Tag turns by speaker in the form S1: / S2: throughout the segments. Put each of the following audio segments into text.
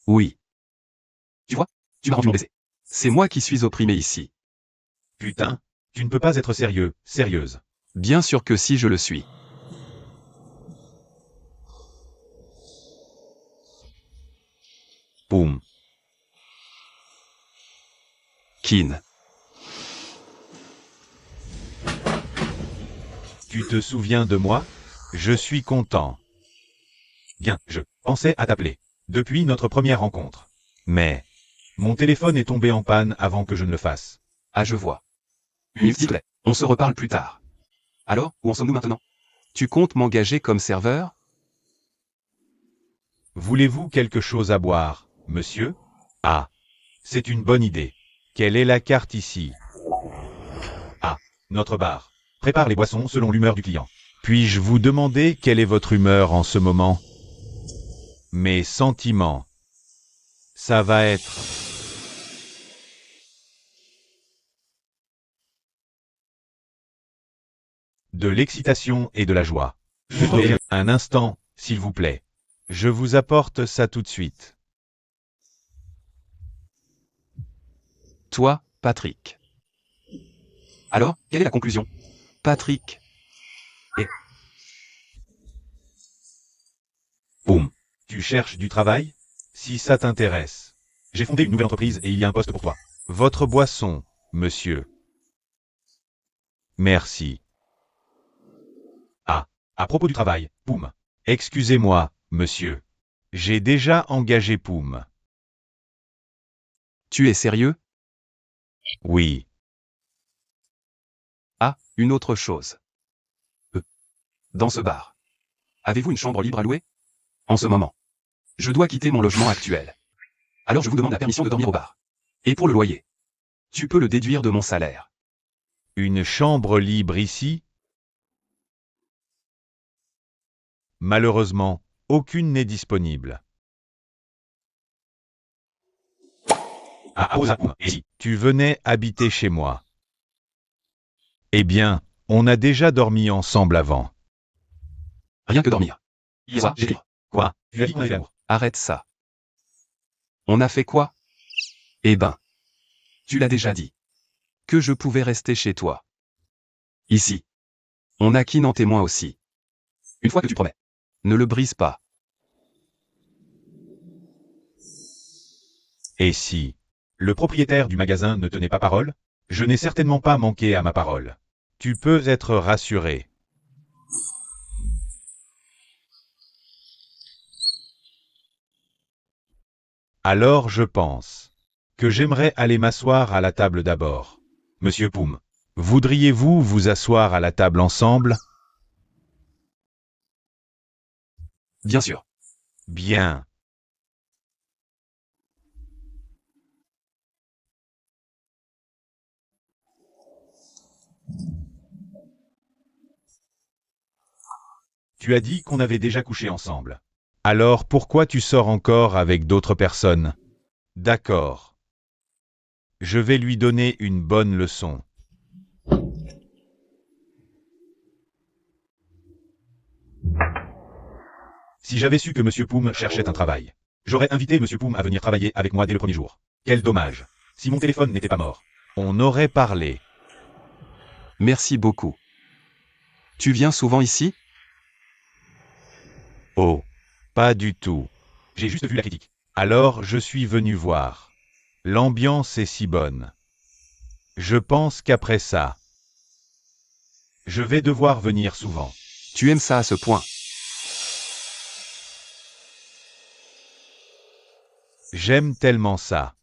S1: Oui. Tu vois, tu m'as rendu mon baiser. C'est moi qui suis opprimé ici.
S2: Putain, tu ne peux pas être sérieux, sérieuse.
S1: Bien sûr que si je le suis.
S2: Boum.
S1: Kin.
S2: Tu te souviens de moi? Je suis content. Bien, je pensais à t'appeler. Depuis notre première rencontre. Mais mon téléphone est tombé en panne avant que je ne le fasse.
S1: Ah, je vois. S'il te plaît, on se reparle plus tard. Alors, où en sommes-nous maintenant? Tu comptes m'engager comme serveur?
S2: Voulez-vous quelque chose à boire, monsieur? Ah, c'est une bonne idée. Quelle est la carte ici? Ah, notre bar. Prépare les boissons selon l'humeur du client. Puis-je vous demander quelle est votre humeur en ce moment? Mes sentiments. Ça va être... de l'excitation et de la joie. Un instant, s'il vous plaît. Je vous apporte ça tout de suite.
S1: Toi, Patrick. Alors, quelle est la conclusion? Patrick.
S2: Boum. Tu cherches du travail? Si ça t'intéresse. J'ai fondé une nouvelle entreprise et il y a un poste pour toi. Votre boisson, monsieur. Merci. Ah, à propos du travail, Poum. Excusez-moi, monsieur. J'ai déjà engagé Poum.
S1: Tu es sérieux?
S2: Oui.
S1: Ah, une autre chose. Dans ce bar. Avez-vous une chambre libre à louer? En ce moment. Je dois quitter mon logement actuel. Alors je vous demande la permission de dormir au bar. Et pour le loyer. Tu peux le déduire de mon salaire.
S2: Une chambre libre ici? Malheureusement, aucune n'est disponible. Ah, et si tu venais habiter chez moi? Eh bien, on a déjà dormi ensemble avant.
S1: Rien que dormir.
S2: Quoi? Quoi? Tu as dit qu'on avait fait l'amour.
S1: Arrête ça. On a fait quoi? Eh ben. Tu l'as déjà dit. Que je pouvais rester chez toi. Ici. On a Kin en témoin aussi. Une fois que tu promets. Ne le brise pas.
S2: Et si le propriétaire du magasin ne tenait pas parole? Je n'ai certainement pas manqué à ma parole. Tu peux être rassuré. Alors je pense que j'aimerais aller m'asseoir à la table d'abord. Monsieur Poum, voudriez-vous vous asseoir à la table ensemble?
S1: Bien sûr.
S2: Bien. Tu as dit qu'on avait déjà couché ensemble. Alors pourquoi tu sors encore avec d'autres personnes? D'accord. Je vais lui donner une bonne leçon. Si j'avais su que Monsieur Poum cherchait un travail, j'aurais invité Monsieur Poum à venir travailler avec moi dès le premier jour. Quel dommage. Si mon téléphone n'était pas mort, on aurait parlé.
S1: Merci beaucoup. Tu viens souvent ici?
S2: Oh, pas du tout. J'ai juste vu la critique. Alors je suis venu voir. L'ambiance est si bonne. Je pense qu'après ça, je vais devoir venir souvent.
S1: Tu aimes ça à ce point?
S2: J'aime tellement ça.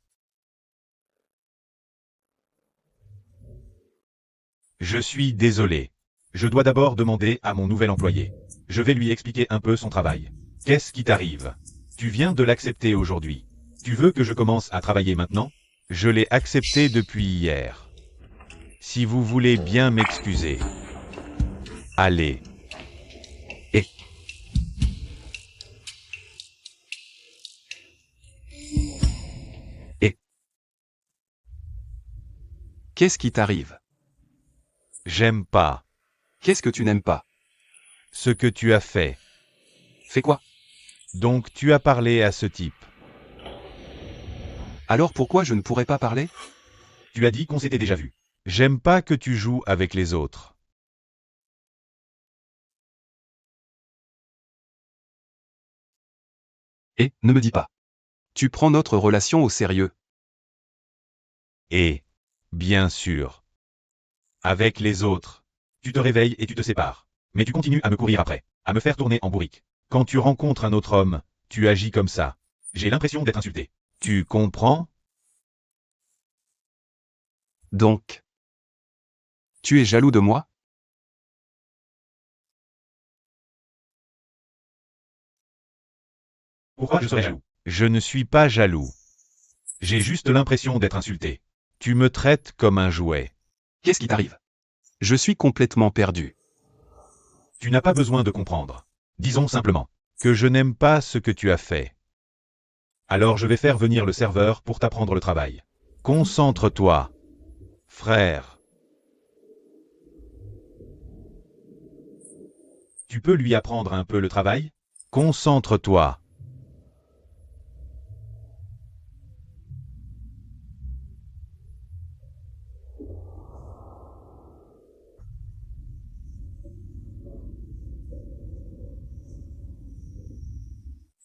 S2: Je suis désolé. Je dois d'abord demander à mon nouvel employé. Je vais lui expliquer un peu son travail. Qu'est-ce qui t'arrive? Tu viens de l'accepter aujourd'hui. Tu veux que je commence à travailler maintenant? Je l'ai accepté depuis hier. Si vous voulez bien m'excuser. Allez.
S1: Qu'est-ce qui t'arrive?
S2: J'aime pas
S1: Qu'est-ce que tu n'aimes pas?
S2: ce que tu as fait.
S1: Fais quoi?
S2: Donc tu as parlé à ce type.
S1: Alors pourquoi je ne pourrais pas parler?
S2: Tu as dit qu'on s'était déjà vu. J'aime pas que tu joues avec les autres.
S1: Et, ne me dis pas. Tu prends notre relation au sérieux.
S2: Et, bien sûr, avec les autres, tu te réveilles et tu te sépares. Mais tu continues à me courir après, à me faire tourner en bourrique. Quand tu rencontres un autre homme, tu agis comme ça. J'ai l'impression d'être insulté. Tu comprends?
S1: Donc. Tu es jaloux de moi?
S2: Pourquoi je serais jaloux? Je ne suis pas jaloux. J'ai juste l'impression d'être insulté. Tu me traites comme un jouet.
S1: Qu'est-ce qui t'arrive? Je suis complètement perdu.
S2: Tu n'as pas besoin de comprendre. Disons simplement que je n'aime pas ce que tu as fait. Alors je vais faire venir le serveur pour t'apprendre le travail. Concentre-toi, frère. Tu peux lui apprendre un peu le travail? Concentre-toi.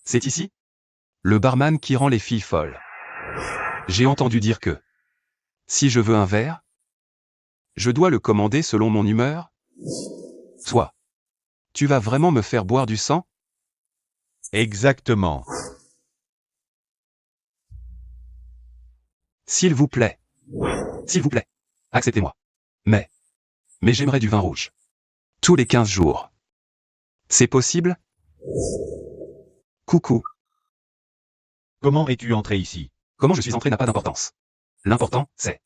S1: C'est ici? Le barman qui rend les filles folles. J'ai entendu dire que si je veux un verre, je dois le commander selon mon humeur? Toi, tu vas vraiment me faire boire du sang?
S2: Exactement.
S1: S'il vous plaît. S'il vous plaît. Acceptez-moi. Mais j'aimerais du vin rouge. Tous les 15 jours. C'est possible? Coucou.
S2: Comment es-tu entré ici?
S1: Comment je suis entré n'a pas d'importance. L'important, c'est: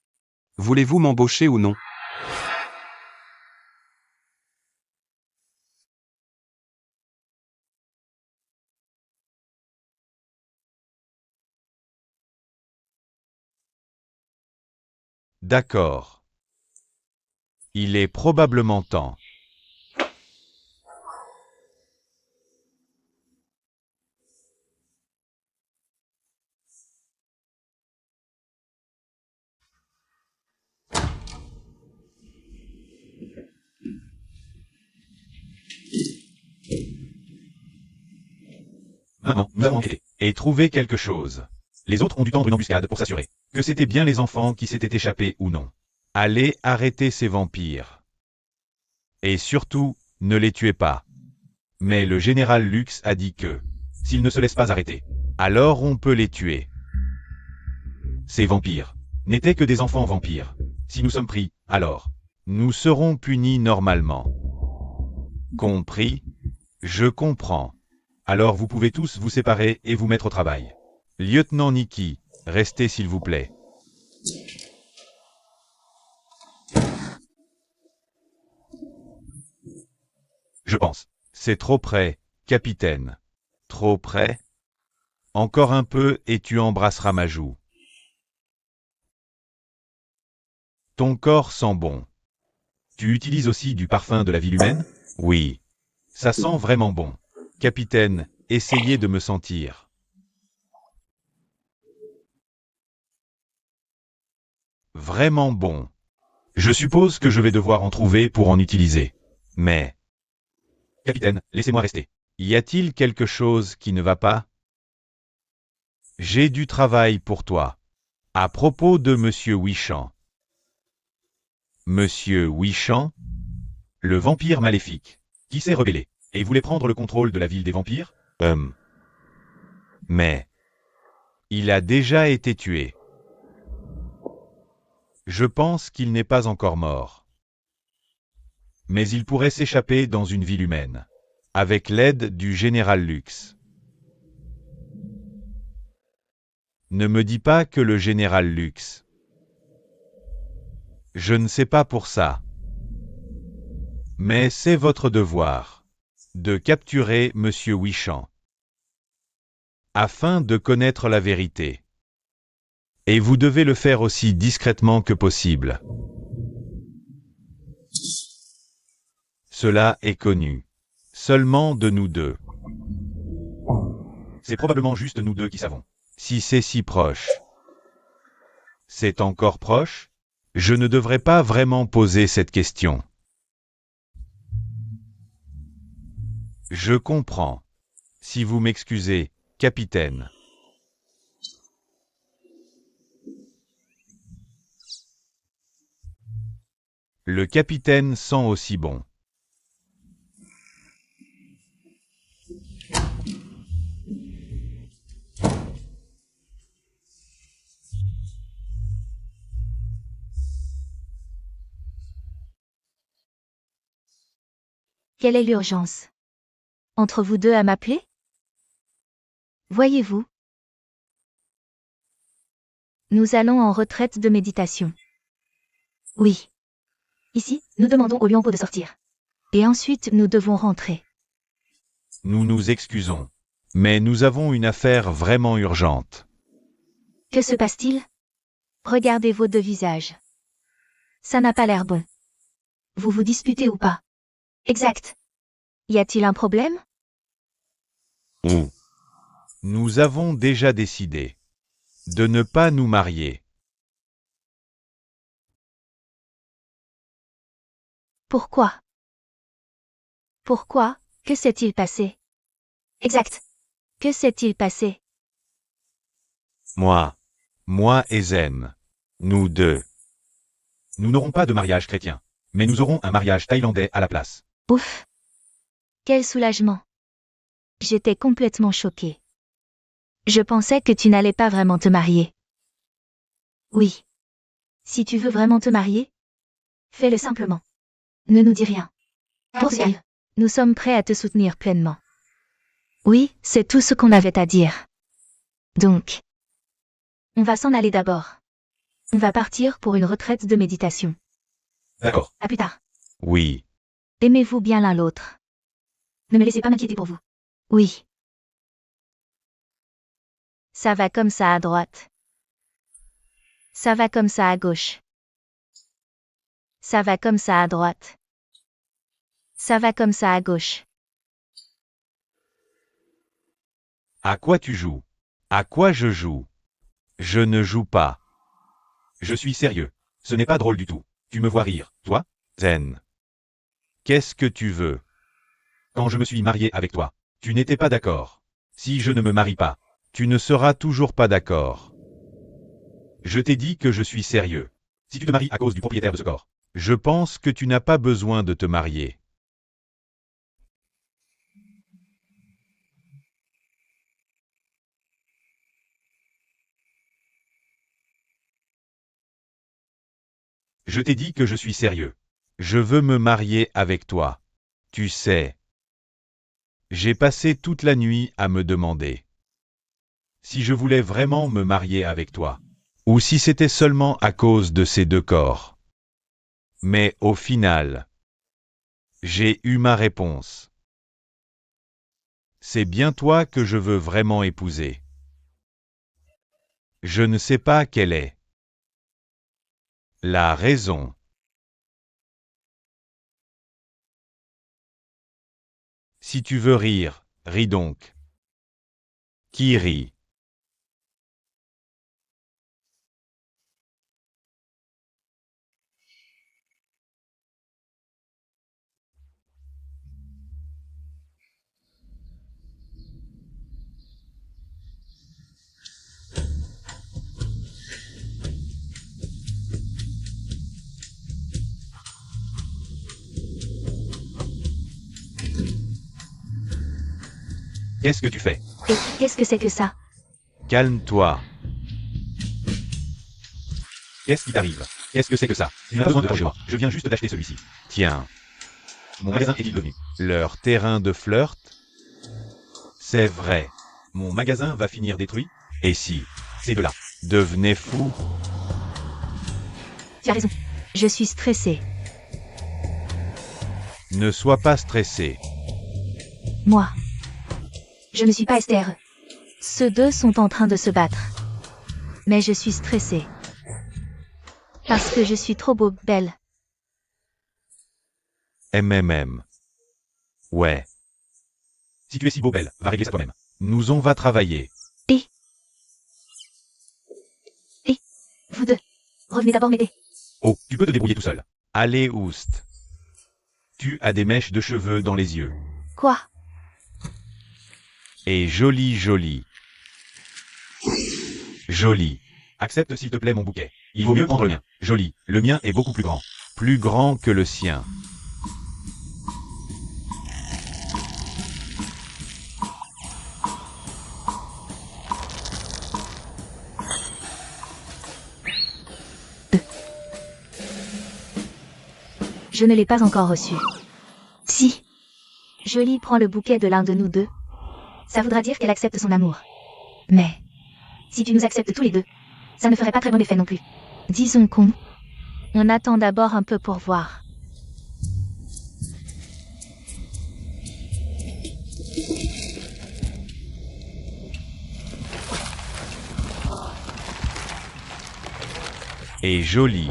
S1: voulez-vous m'embaucher ou non?
S2: D'accord. Il est probablement temps. Maman, nous avons enquêté et trouvé quelque chose. Les autres ont dû tendre une embuscade pour s'assurer que c'était bien les enfants qui s'étaient échappés ou non. Allez arrêter ces vampires. Et surtout, ne les tuez pas. Mais le général Lux a dit que, s'ils ne se laissent pas arrêter, alors on peut les tuer. Ces vampires n'étaient que des enfants vampires. Si nous sommes pris, alors, nous serons punis normalement. Compris? Je comprends. Alors vous pouvez tous vous séparer et vous mettre au travail. Lieutenant Nikki, restez s'il vous plaît. Je pense. C'est trop près, capitaine. Trop près? Encore un peu et tu embrasseras ma joue. Ton corps sent bon. Tu utilises aussi du parfum de la ville humaine? Oui. Ça sent vraiment bon. Capitaine, essayez de me sentir. Vraiment bon. Je suppose que je vais devoir en trouver pour en utiliser. Mais... Capitaine, laissez-moi rester. Y a-t-il quelque chose qui ne va pas? J'ai du travail pour toi. À propos de Monsieur Wichamp. Monsieur Wichamp? Le vampire maléfique, qui s'est rebellé, et voulait prendre le contrôle de la ville des vampires? Mais... il a déjà été tué. Je pense qu'il n'est pas encore mort. Mais il pourrait s'échapper dans une ville humaine, avec l'aide du général Lux. Ne me dis pas que le général Lux. Je ne sais pas pour ça. Mais c'est votre devoir de capturer Monsieur Wichamp, afin de connaître la vérité. Et vous devez le faire aussi discrètement que possible. Cela est connu. Seulement de nous deux. C'est probablement juste nous deux qui savons. Si c'est si proche. C'est encore proche? Je ne devrais pas vraiment poser cette question. Je comprends. Si vous m'excusez, capitaine. Le capitaine sent aussi bon.
S3: Quelle est l'urgence? Entre vous deux à m'appeler? Voyez-vous? Nous allons en retraite de méditation. Oui. Ici, nous demandons au Lion-Po de sortir. Et ensuite, nous devons rentrer.
S2: Nous nous excusons. Mais nous avons une affaire vraiment urgente.
S3: Que se passe-t-il? Regardez vos deux visages. Ça n'a pas l'air bon. Vous vous disputez ou pas? Exact. Y a-t-il un problème?
S2: Nous avons déjà décidé de ne pas nous marier.
S3: Pourquoi? Pourquoi? Que s'est-il passé? Exact. Que s'est-il passé?
S2: Moi et Zen, nous deux. Nous n'aurons pas de mariage chrétien, mais nous aurons un mariage thaïlandais à la place.
S3: Ouf. Quel soulagement. J'étais complètement choquée. Je pensais que tu n'allais pas vraiment te marier. Oui. Si tu veux vraiment te marier, fais-le simplement. Ne nous dis rien. Poursuis. Nous sommes prêts à te soutenir pleinement. Oui, c'est tout ce qu'on avait à dire. Donc, on va s'en aller d'abord. On va partir pour une retraite de méditation.
S2: D'accord.
S3: À plus tard.
S2: Oui.
S3: Aimez-vous bien l'un l'autre. Ne me laissez pas m'inquiéter pour vous. Oui. Ça va comme ça à droite. Ça va comme ça à gauche. Ça va comme ça à droite. Ça va comme ça à gauche.
S2: À quoi tu joues? À quoi je joue? Je ne joue pas. Je suis sérieux. Ce n'est pas drôle du tout. Tu me vois rire, toi, Zen. Qu'est-ce que tu veux? Quand je me suis marié avec toi, tu n'étais pas d'accord. Si je ne me marie pas, tu ne seras toujours pas d'accord. Je t'ai dit que je suis sérieux. Si tu te maries à cause du propriétaire de ce corps, je pense que tu n'as pas besoin de te marier. Je t'ai dit que je suis sérieux. Je veux me marier avec toi. Tu sais. J'ai passé toute la nuit à me demander si je voulais vraiment me marier avec toi, ou si c'était seulement à cause de ces deux corps. Mais au final, j'ai eu ma réponse. C'est bien toi que je veux vraiment épouser. Je ne sais pas quelle est la raison. Si tu veux rire, ris donc. Qui rit? Qu'est-ce que tu fais?
S3: Et qu'est-ce que c'est que ça?
S2: Calme-toi. Qu'est-ce qui t'arrive? Qu'est-ce que c'est que ça? Tu n'as pas besoin de toi chez moi. Je viens juste d'acheter celui-ci. Tiens. Mon magasin est-il devenu leur terrain de flirt? C'est vrai. Mon magasin va finir détruit? Et si ces deux-là devenaient fous?
S3: Tu as raison. Je suis stressée.
S2: Ne sois pas stressé.
S3: Moi. Je ne suis pas STRE. Ceux deux sont en train de se battre. Mais je suis stressée. Parce que je suis trop belle.
S2: MMM. Ouais. Si tu es si beau belle, va régler ça toi-même. Nous on va travailler.
S3: Vous deux. Revenez d'abord m'aider.
S2: Oh, tu peux te débrouiller tout seul. Allez, Oust. Tu as des mèches de cheveux dans les yeux.
S3: Quoi?
S2: Et joli, joli. Joli. Accepte s'il te plaît mon bouquet. Il vaut mieux prendre le mien. Joli. Le mien est beaucoup plus grand. Plus grand que le sien.
S3: Je ne l'ai pas encore reçu. Si. Jolie prend le bouquet de l'un de nous deux. Ça voudra dire qu'elle accepte son amour. Mais, si tu nous acceptes tous les deux, ça ne ferait pas très bon effet non plus. Disons on attend d'abord un peu pour voir.
S2: Et joli.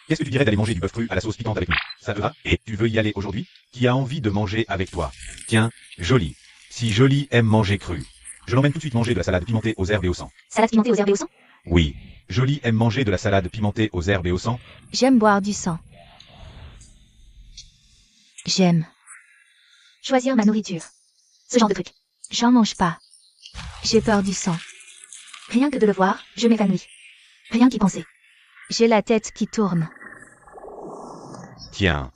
S2: Qu'est-ce que tu dirais d'aller manger du bœuf cru à la sauce piquante avec nous? Ça te va? Et tu veux y aller aujourd'hui? Qui a envie de manger avec toi? Tiens, Jolie. Si Jolie aime manger cru, je l'emmène tout de suite manger de la salade pimentée aux herbes et au sang.
S3: Salade pimentée aux herbes et au sang?
S2: Oui. Jolie aime manger de la salade pimentée aux herbes et au sang.
S3: J'aime boire du sang. J'aime choisir ma nourriture. Ce genre de truc. J'en mange pas. J'ai peur du sang. Rien que de le voir, je m'évanouis. Rien qu'y penser. J'ai la tête qui tourne.
S2: Tiens.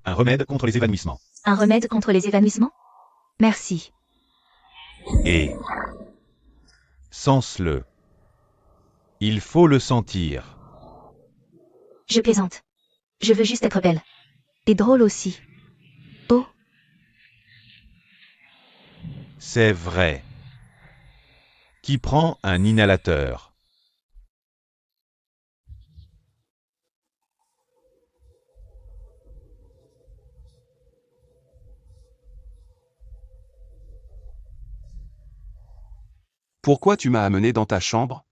S2: Un remède contre les évanouissements.
S3: Un remède contre les évanouissements? Merci.
S2: Et sens-le. Il faut le sentir.
S3: Je plaisante. Je veux juste être belle. Et drôle aussi. Oh,
S2: C'est vrai. Qui prend un inhalateur?
S1: Pourquoi tu m'as amené dans ta chambre?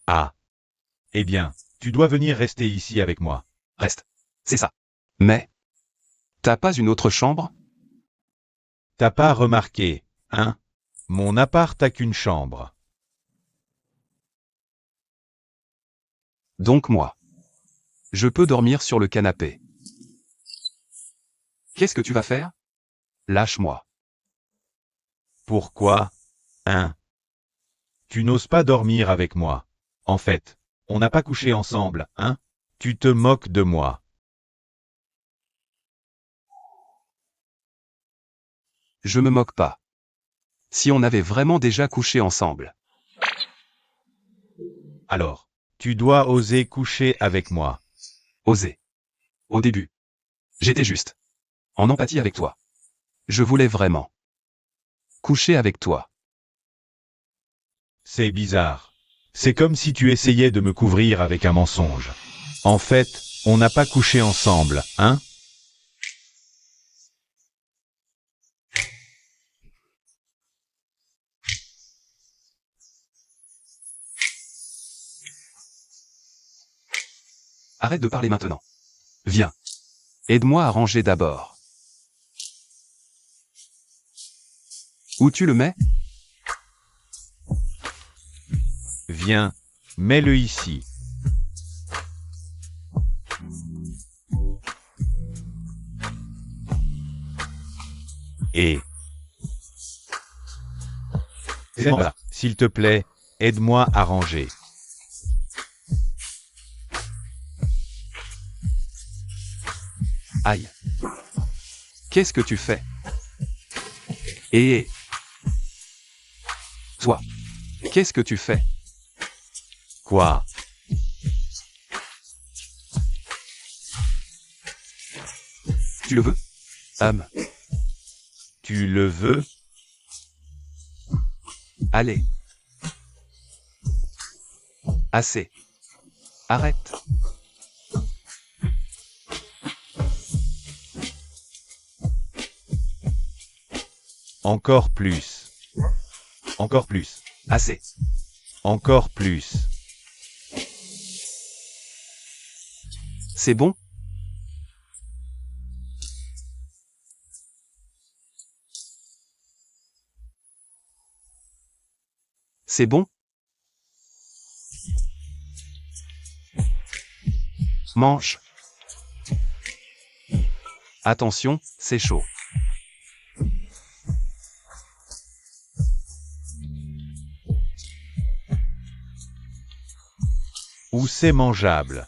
S2: Ah. Eh bien, tu dois venir rester ici avec moi.
S1: Reste. C'est ça. Mais, t'as pas une autre chambre?
S2: T'as pas remarqué, hein? Mon appart a qu'une chambre.
S1: Donc moi. Je peux dormir sur le canapé. Qu'est-ce que tu vas faire? Lâche-moi.
S2: Pourquoi, hein? Tu n'oses pas dormir avec moi. En fait, on n'a pas couché ensemble, hein? Tu te moques de moi.
S1: Je me moque pas. Si on avait vraiment déjà couché ensemble.
S2: Alors, tu dois oser coucher avec moi.
S1: Oser. Au début. J'étais juste. En empathie avec toi. Je voulais vraiment. Coucher avec toi.
S2: C'est bizarre. C'est comme si tu essayais de me couvrir avec un mensonge. En fait, on n'a pas couché ensemble, hein?
S1: Arrête de parler maintenant. Viens. Aide-moi à ranger d'abord. Où tu le mets?
S2: Viens, mets-le ici. Et... Voilà, s'il te plaît, aide-moi à ranger.
S1: Aïe. Qu'est-ce que tu fais? Et toi, qu'est-ce que tu fais?
S2: Quoi?
S1: Tu le veux?
S2: Tu le veux?
S1: Allez. Assez. Arrête.
S2: Encore plus. Encore plus.
S1: Assez.
S2: Encore plus.
S1: C'est bon? C'est bon? Mange. Attention, c'est chaud.
S2: Ou c'est mangeable.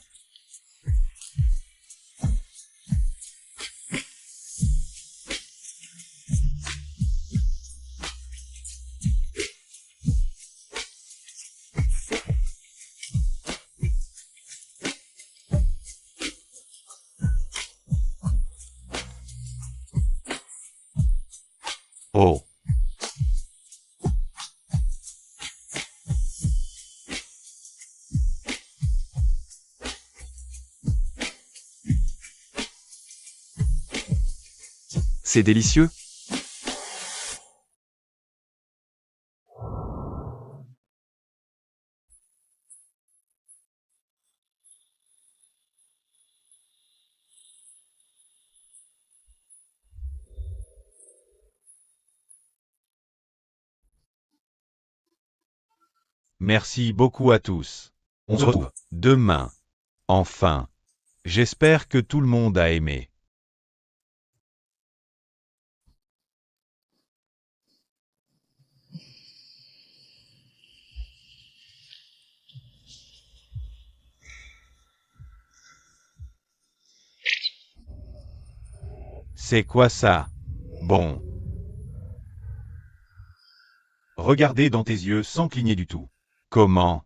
S2: Oh.
S1: C'est délicieux.
S2: Merci beaucoup à tous. On se retrouve demain. Enfin. J'espère que tout le monde a aimé. C'est quoi ça? Bon. Regardez dans tes yeux sans cligner du tout. Comment?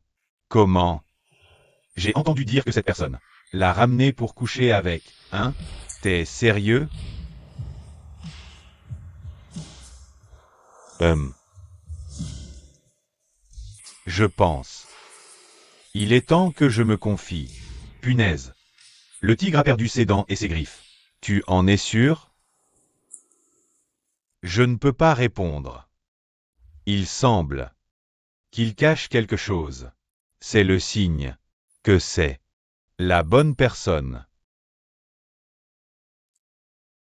S2: J'ai entendu dire que cette personne l'a ramené pour coucher avec, hein? T'es sérieux? Je pense. Il est temps que je me confie. Punaise. Le tigre a perdu ses dents et ses griffes. Tu en es sûr? Je ne peux pas répondre. Il semble qu'il cache quelque chose. C'est le signe que c'est la bonne personne.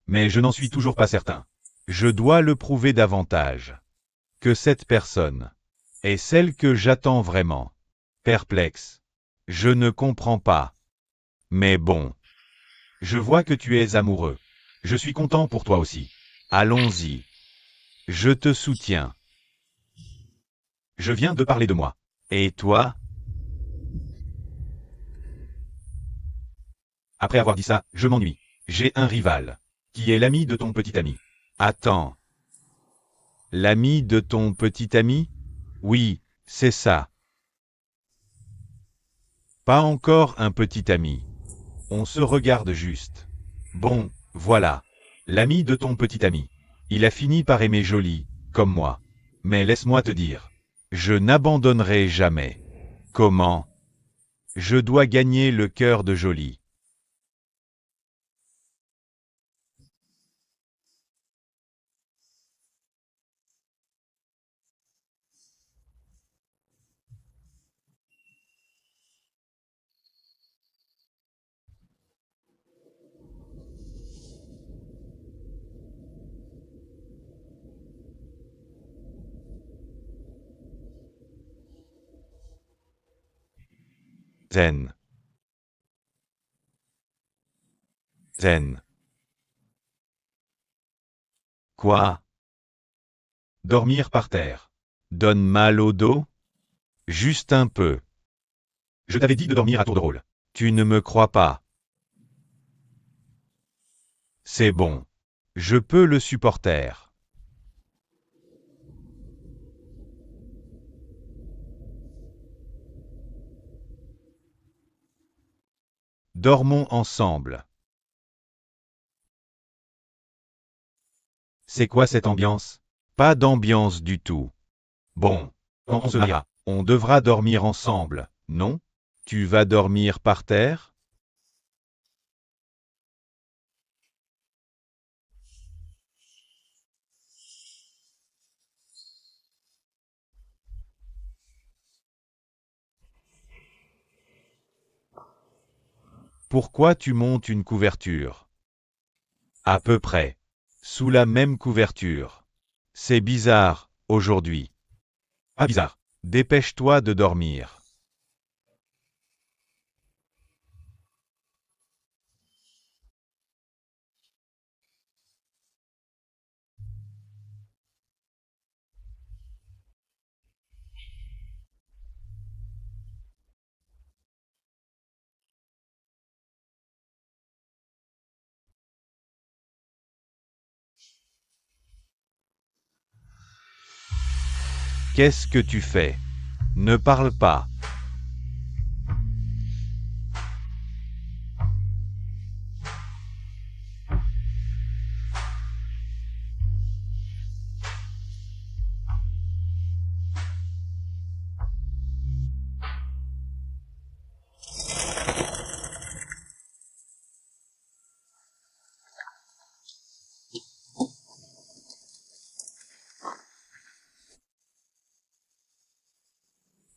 S2: Mais je n'en suis toujours pas certain. Je dois le prouver davantage. Que cette personne est celle que j'attends vraiment. Perplexe. Je ne comprends pas. Mais bon. Je vois que tu es amoureux. Je suis content pour toi aussi. Allons-y. Je te soutiens. Je viens de parler de moi. Et toi? Après avoir dit ça, je m'ennuie. J'ai un rival. Qui est l'ami de ton petit ami. Attends. L'ami de ton petit ami? Oui, c'est ça. Pas encore un petit ami. On se regarde juste. Bon, voilà. L'ami de ton petit ami. Il a fini par aimer Jolie, comme moi. Mais laisse-moi te dire. Je n'abandonnerai jamais. Comment? Je dois gagner le cœur de Jolie. Zen. Zen. Quoi? Dormir par terre. Donne mal au dos? Juste un peu. Je t'avais dit de dormir à tour de rôle. Tu ne me crois pas. C'est bon. Je peux le supporter. Dormons ensemble. C'est quoi cette ambiance? Pas d'ambiance du tout. Bon, quand on se mariera, on devra dormir ensemble, non? Tu vas dormir par terre? Pourquoi tu montes une couverture? À peu près. Sous la même couverture. C'est bizarre, aujourd'hui. Pas bizarre. Dépêche-toi de dormir. Qu'est-ce que tu fais? Ne parle pas.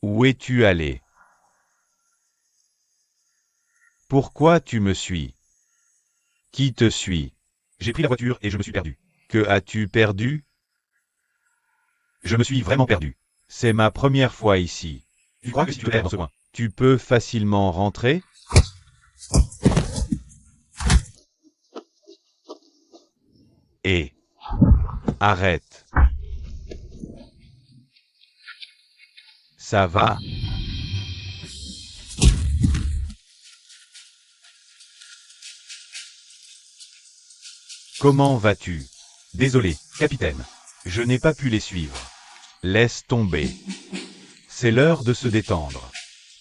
S2: Où es-tu allé? Pourquoi tu me suis? Qui te suit?
S4: J'ai pris la voiture et je me suis perdu.
S2: Que as-tu perdu?
S4: Je me suis vraiment perdu.
S2: C'est ma première fois ici.
S4: Tu crois que si tu te perds dans ce coin,
S2: Tu peux facilement rentrer? Et arrête. Ça va? Comment vas-tu?
S4: désolé, capitaine.
S2: Je n'ai pas pu les suivre. Laisse tomber. C'est l'heure de se détendre.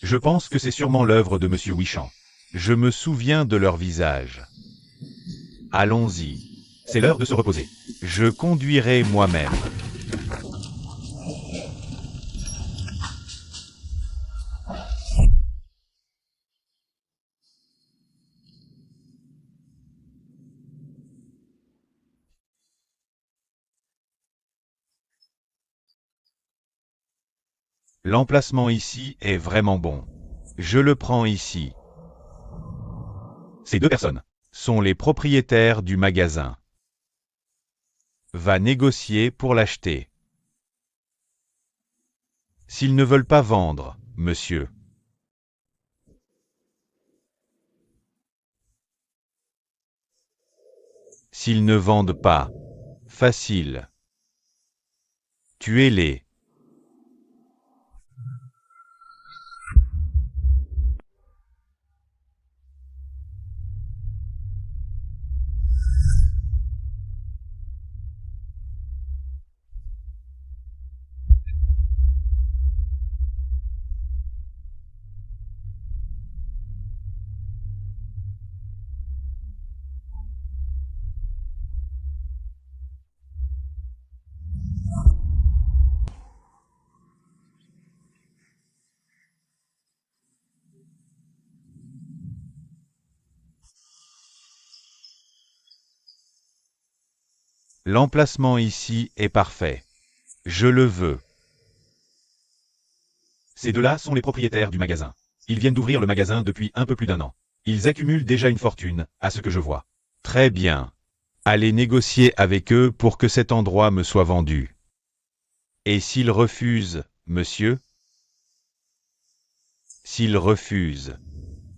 S4: Je pense que c'est sûrement l'œuvre de Monsieur Huichan.
S2: Je me souviens de leur visage. Allons-y.
S4: C'est l'heure de se reposer.
S2: Je conduirai moi-même. L'emplacement ici est vraiment bon. Je le prends ici.
S4: Ces deux personnes
S2: Sont les propriétaires du magasin. Va négocier pour l'acheter. S'ils ne veulent pas vendre, monsieur. S'ils ne vendent pas, facile. Tuez-les. L'emplacement ici est parfait. Je le veux.
S4: Ces deux-là sont les propriétaires du magasin. Ils viennent d'ouvrir le magasin depuis un peu plus d'1 an. Ils accumulent déjà une fortune, à ce que je vois.
S2: Très bien. Allez négocier avec eux pour que cet endroit me soit vendu. Et s'ils refusent, monsieur? S'ils refusent,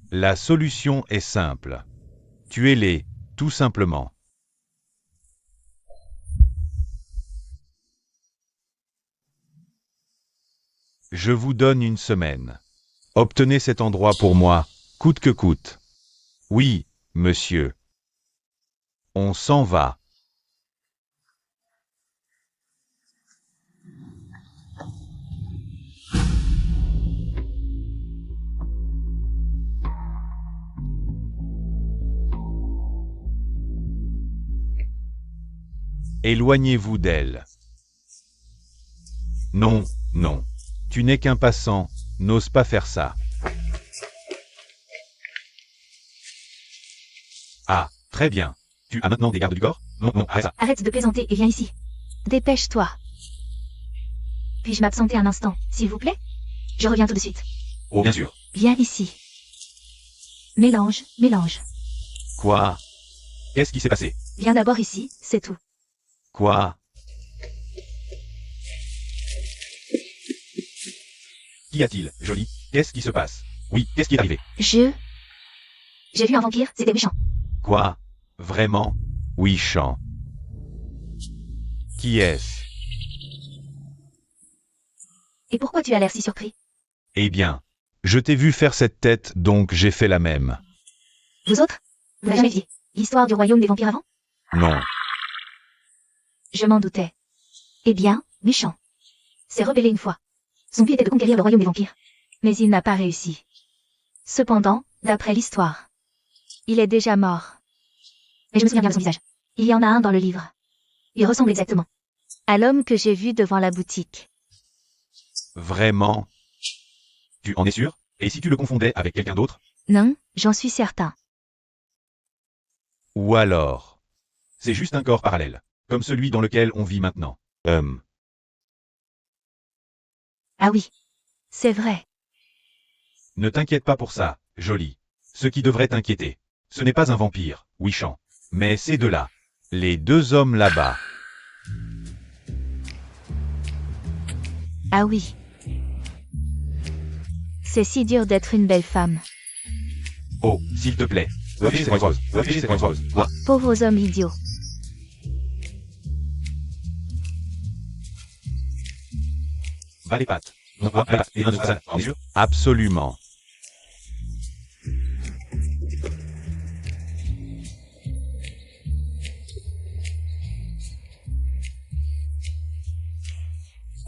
S2: la solution est simple. Tuez-les, tout simplement. Je vous donne une semaine. Obtenez cet endroit pour moi, coûte que coûte. Oui, monsieur. On s'en va. Éloignez-vous d'elle. Non, non. Tu n'es qu'un passant, n'ose pas faire ça.
S4: Ah, très bien. Tu as maintenant des gardes du corps? Non, non, arrête ça.
S3: Arrête de plaisanter et viens ici. Dépêche-toi. Puis-je m'absenter un instant, s'il vous plaît? Je reviens tout de suite.
S4: Oh, bien sûr.
S3: Viens ici. Mélange, mélange.
S2: Quoi?
S4: Qu'est-ce qui s'est passé?
S3: Viens d'abord ici, c'est tout.
S2: Quoi?
S4: Qu'y a-t-il, Jolie? Qu'est-ce qui se passe? Oui, qu'est-ce qui est arrivé?
S3: J'ai vu un vampire, c'était méchant.
S2: Quoi? Vraiment? Oui, Chant. Qui est-ce?
S3: Et pourquoi tu as l'air si surpris?
S2: Eh bien, je t'ai vu faire cette tête, donc j'ai fait la même.
S3: Vous autres? Vous n'avez jamais dit l'histoire du royaume des vampires avant?
S2: Non.
S3: Je m'en doutais. Eh bien, méchant. s'est rebellé une fois. Son but était de conquérir le royaume des vampires. Mais il n'a pas réussi. Cependant, d'après l'histoire, il est déjà mort. Mais je me souviens bien de son visage. Il y en a un dans le livre. Il ressemble exactement à l'homme que j'ai vu devant la boutique.
S2: Vraiment? Tu en es sûr? Et si tu le confondais avec quelqu'un d'autre?
S3: Non, j'en suis certain.
S2: Ou alors, c'est juste un corps parallèle, comme celui dans lequel on vit maintenant.
S3: Ah oui. C'est vrai.
S2: Ne t'inquiète pas pour ça, Jolie. Ce qui devrait t'inquiéter, ce n'est pas un vampire, Wishan, mais ces deux-là. Les deux hommes là-bas.
S3: Ah oui. C'est si dur d'être une belle femme.
S2: Oh, s'il te plaît. Affichez cette rose.
S3: Pauvres hommes idiots.
S2: Va les pattes. Et un de ça, bien sûr. Absolument.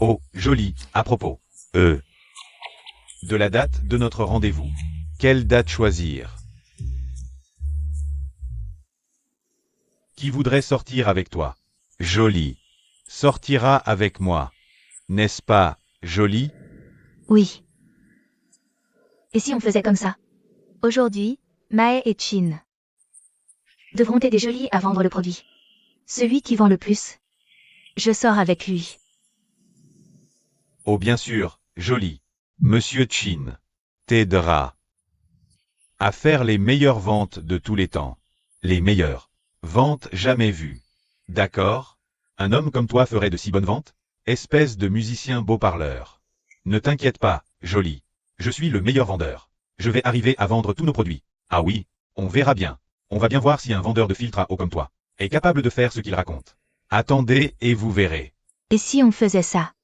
S2: Oh, joli, à propos. De la date de notre rendez-vous. Quelle date choisir? Qui voudrait sortir avec toi? Jolie. Sortira avec moi. N'est-ce pas, Jolie?
S3: Oui. Et si on faisait comme ça? Aujourd'hui, Mae et Chin devront aider Jolie à vendre le produit. Celui qui vend le plus. Je sors avec lui.
S2: Oh bien sûr, Jolie. Monsieur Chin t'aidera à faire les meilleures ventes de tous les temps. Les meilleures ventes jamais vues. D'accord? Un homme comme toi ferait de si bonnes ventes? Espèce de musicien beau parleur. Ne t'inquiète pas, Jolie. Je suis le meilleur vendeur. Je vais arriver à vendre tous nos produits. Ah oui, on verra bien. On va bien voir si un vendeur de filtre à eau comme toi est capable de faire ce qu'il raconte. Attendez et vous verrez.
S3: Et si on faisait ça?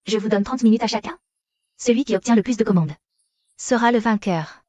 S3: Je vous donne 30 minutes à chacun. Celui qui obtient le plus de commandes sera le vainqueur.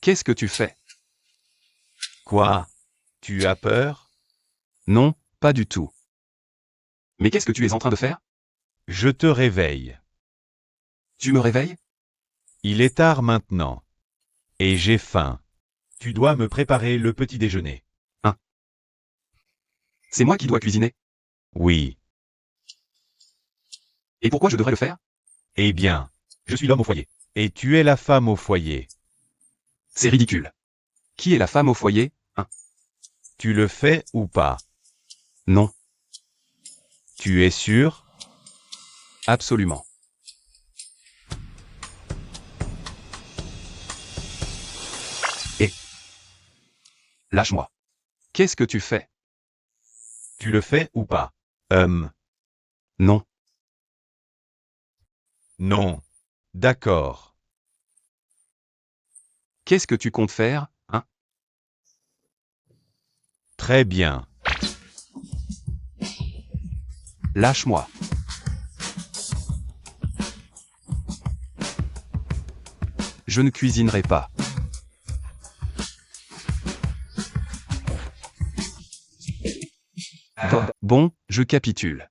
S1: Qu'est-ce que tu fais?
S2: Quoi? Tu as peur?
S1: Non, pas du tout. Mais qu'est-ce que tu es en train de faire?
S2: Je te réveille.
S1: Tu me réveilles?
S2: Il est tard maintenant. Et j'ai faim. Tu dois me préparer le petit déjeuner.
S1: C'est moi qui dois cuisiner.
S2: Oui.
S1: Et pourquoi je devrais le faire?
S2: Eh bien, je suis l'homme au foyer. Et tu es la femme au foyer.
S1: C'est ridicule. Qui est la femme au foyer?
S2: Tu le fais ou pas?
S1: Non,
S2: Tu es sûr?
S1: absolument. Et lâche-moi. Qu'est-ce que tu fais?
S2: Tu le fais ou pas?
S1: Non,
S2: Non. D'accord.
S1: qu'est-ce que tu comptes faire, hein?
S2: Très bien.
S1: Lâche-moi. Je ne cuisinerai pas. Bon, je capitule.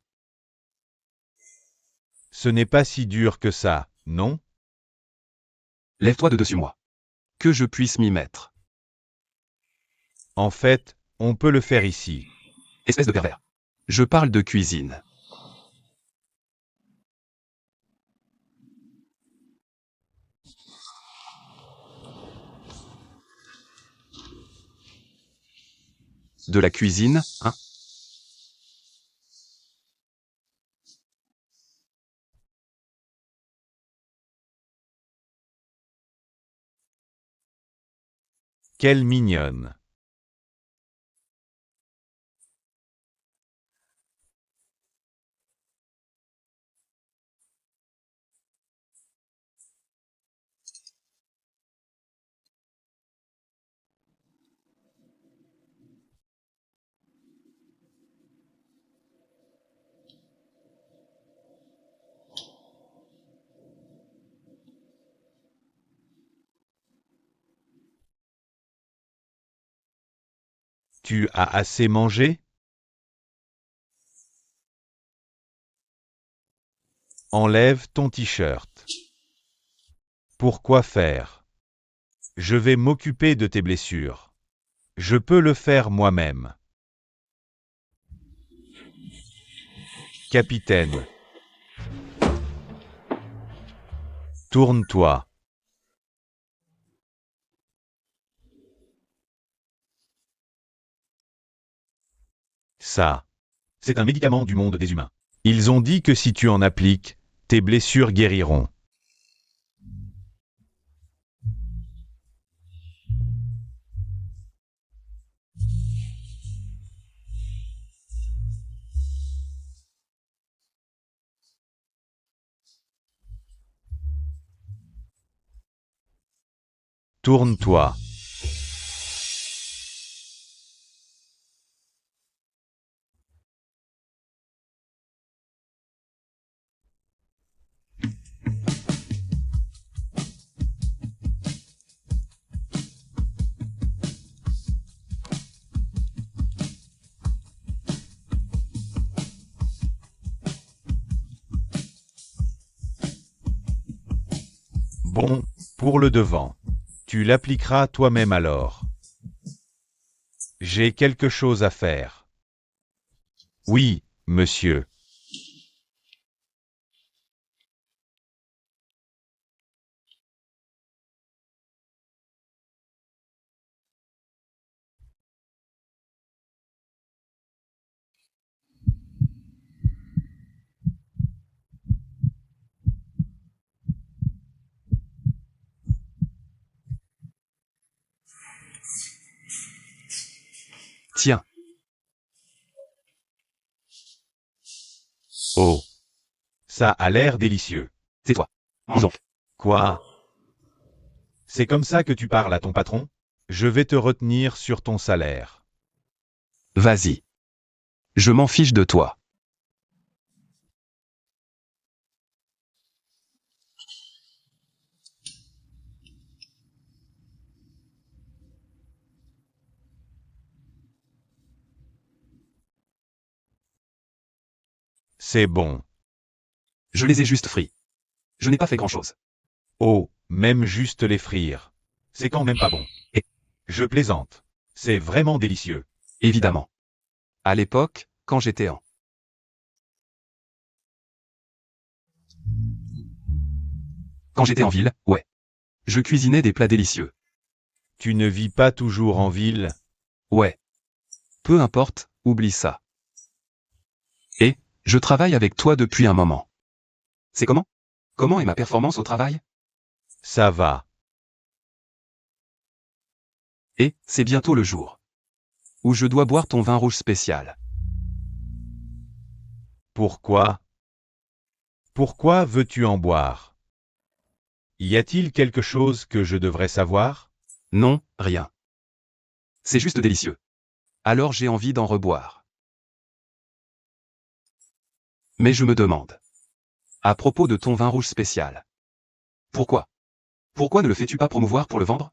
S2: Ce n'est pas si dur que ça, non?
S1: Lève-toi de dessus moi. Que je puisse m'y mettre.
S2: En fait, on peut le faire ici.
S1: Espèce de pervers. Je parle de cuisine. De la cuisine, hein?
S2: Quelle mignonne. Tu as assez mangé? Enlève ton t-shirt. Pourquoi faire? Je vais m'occuper de tes blessures. Je peux le faire moi-même. Capitaine. Tourne-toi. Ça. C'est un médicament du monde des humains. Ils ont dit que si tu en appliques, tes blessures guériront. Tourne-toi. Bon, pour le devant. Tu l'appliqueras toi-même alors. J'ai quelque chose à faire. Oui, monsieur.
S1: Tiens,
S2: Oh. Ça a l'air délicieux.
S1: tais-toi. Mangeons.
S2: Quoi? C'est comme ça que tu parles à ton patron? Je vais te retenir sur ton salaire.
S1: Vas-y. Je m'en fiche de toi.
S2: C'est bon.
S1: Je les ai juste frits. Je n'ai pas fait grand-chose.
S2: Oh, même juste les frire. C'est quand même pas bon.
S1: Et-
S2: Je plaisante. C'est vraiment délicieux.
S1: Évidemment. À l'époque, quand j'étais en... Quand j'étais en ville, ouais. Je cuisinais des plats délicieux.
S2: Tu ne vis pas toujours en ville?
S1: Ouais. Peu importe, oublie ça. Et, je travaille avec toi depuis un moment. C'est comment? Comment est ma performance au travail?
S2: Ça va.
S1: Et, c'est bientôt le jour. Où je dois boire ton vin rouge spécial.
S2: Pourquoi? Pourquoi veux-tu en boire? Y a-t-il quelque chose que je devrais savoir?
S1: Non, rien. C'est juste délicieux. Alors j'ai envie d'en reboire. Mais je me demande. À propos de ton vin rouge spécial. Pourquoi? Pourquoi ne le fais-tu pas promouvoir pour le vendre?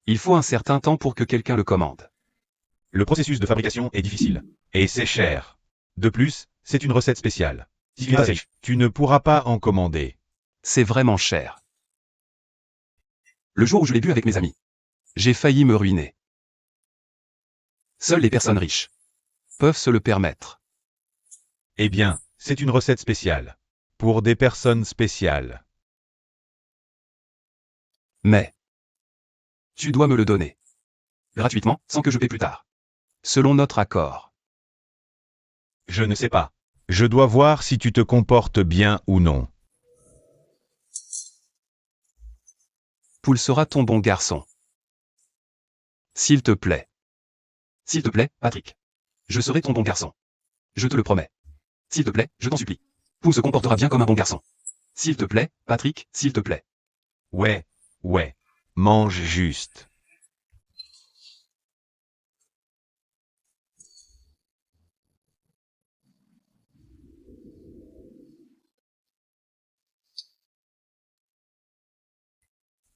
S1: Il faut un certain temps pour que quelqu'un le commande.
S2: Le processus de fabrication est difficile. Et c'est cher. De plus, c'est une recette spéciale. Tu ne pourras pas en commander.
S1: C'est vraiment cher. Le jour où je l'ai bu avec mes amis, j'ai failli me ruiner. Seules les personnes riches peuvent se le permettre.
S2: Eh bien, c'est une recette spéciale. Pour des personnes spéciales.
S1: Mais tu dois me le donner. Gratuitement, sans que je paie plus tard. Selon notre accord.
S2: Je ne sais pas. Je dois voir si tu te comportes bien ou non.
S1: Poul sera ton bon garçon. S'il te plaît. S'il te plaît, Patrick. Je serai ton bon garçon. Je te le promets. S'il te plaît, je t'en supplie. Poul se comportera bien comme un bon garçon. S'il te plaît, Patrick, s'il te plaît.
S2: Ouais. Mange juste.